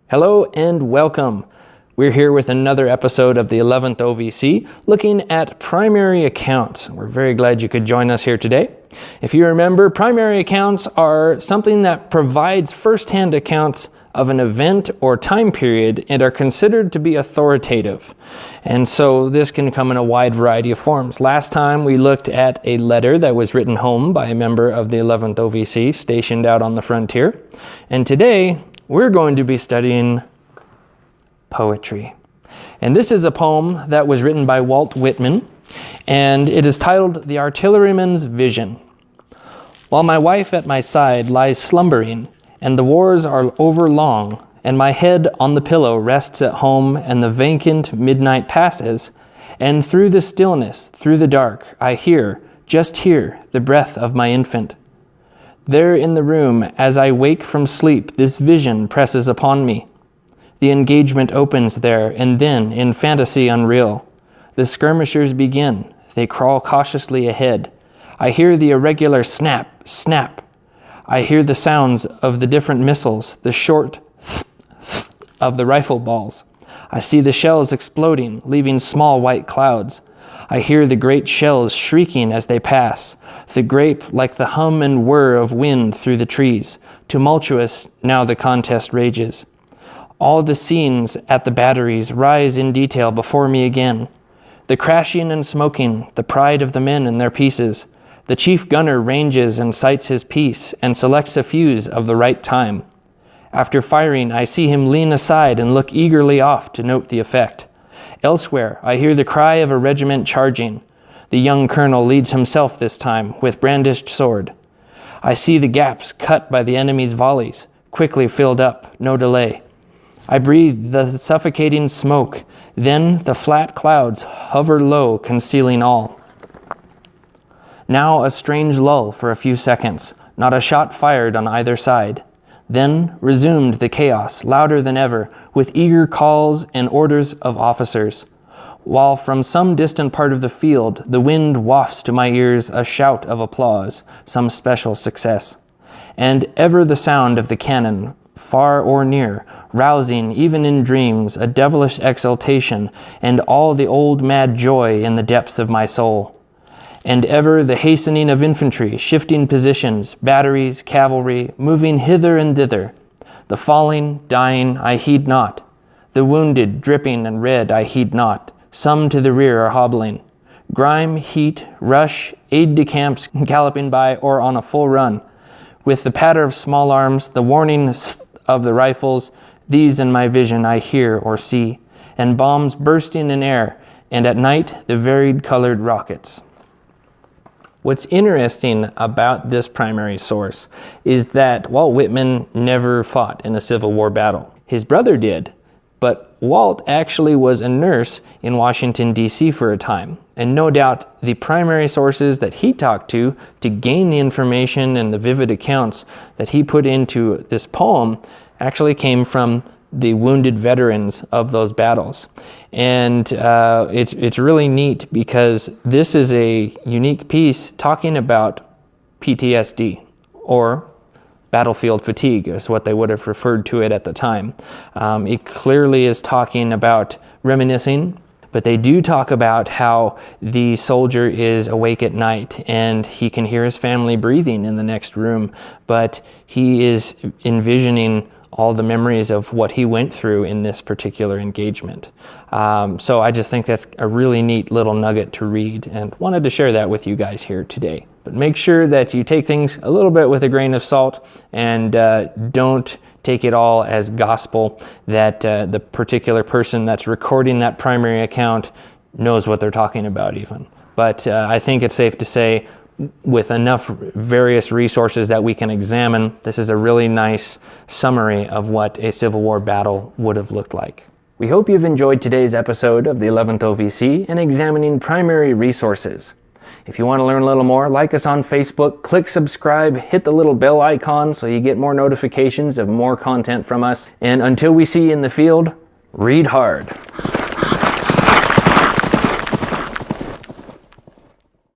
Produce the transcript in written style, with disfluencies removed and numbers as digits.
Hello and welcome. We're here with another episode of the 11th OVC looking at primary accounts. We're very glad you could join us here today. If you remember, primary accounts are something that provides first-hand accounts of an event or time period and are considered to be authoritative. And so this can come in a wide variety of forms. Last time we looked at a letter that was written home by a member of the 11th OVC stationed out on the frontier. And today we're going to be studying poetry. And this is a poem that was written by Walt Whitman, and it is titled The Artilleryman's Vision. While my wife at my side lies slumbering, and the wars are over long, and my head on the pillow rests at home, and the vacant midnight passes, and through the stillness, through the dark, I hear, just hear, the breath of my infant. There in the room, as I wake from sleep, this vision presses upon me. The engagement opens there, and then, in fantasy unreal, the skirmishers begin. They crawl cautiously ahead. I hear the irregular snap, snap. I hear the sounds of the different missiles, the short of the rifle balls. I see the shells exploding, leaving small white clouds. I hear the great shells shrieking as they pass, the grape like the hum and whir of wind through the trees. Tumultuous now the contest rages. All the scenes at the batteries rise in detail before me again. The crashing and smoking, the pride of the men in their pieces. The chief gunner ranges and sights his piece and selects a fuse of the right time. After firing, I see him lean aside and look eagerly off to note the effect. Elsewhere, I hear the cry of a regiment charging. The young colonel leads himself this time, with brandished sword. I see the gaps cut by the enemy's volleys, quickly filled up, no delay. I breathe the suffocating smoke, then the flat clouds hover low, concealing all. Now a strange lull for a few seconds, not a shot fired on either side. Then resumed the chaos, louder than ever, with eager calls and orders of officers, while from some distant part of the field the wind wafts to my ears a shout of applause, some special success. And ever the sound of the cannon, far or near, rousing even in dreams a devilish exultation and all the old mad joy in the depths of my soul. And ever the hastening of infantry, shifting positions, batteries, cavalry, moving hither and thither. The falling, dying, I heed not. The wounded, dripping and red, I heed not. Some to the rear are hobbling. Grime, heat, rush, aide-de-camps galloping by or on a full run. With the patter of small arms, the warning of the rifles, these in my vision I hear or see, and bombs bursting in air, and at night the varied colored rockets. What's interesting about this primary source is that Walt Whitman never fought in a Civil War battle. His brother did, but Walt actually was a nurse in Washington, D.C. for a time. And no doubt the primary sources that he talked to gain the information and the vivid accounts that he put into this poem actually came from the wounded veterans of those battles. And it's really neat because this is a unique piece talking about PTSD, or battlefield fatigue is what they would have referred to it at the time. It clearly is talking about reminiscing, but they do talk about how the soldier is awake at night and he can hear his family breathing in the next room, but he is envisioning all the memories of what he went through in this particular engagement. So I just think that's a really neat little nugget to read, and wanted to share that with you guys here today. But make sure that you take things a little bit with a grain of salt, and don't take it all as gospel that the particular person that's recording that primary account knows what they're talking about even. But I think it's safe to say, with enough various resources that we can examine, this is a really nice summary of what a Civil War battle would have looked like. We hope you've enjoyed today's episode of the 11th OVC and examining primary resources. If you want to learn a little more, like us on Facebook, click subscribe, hit the little bell icon so you get more notifications of more content from us. And until we see you in the field, read hard.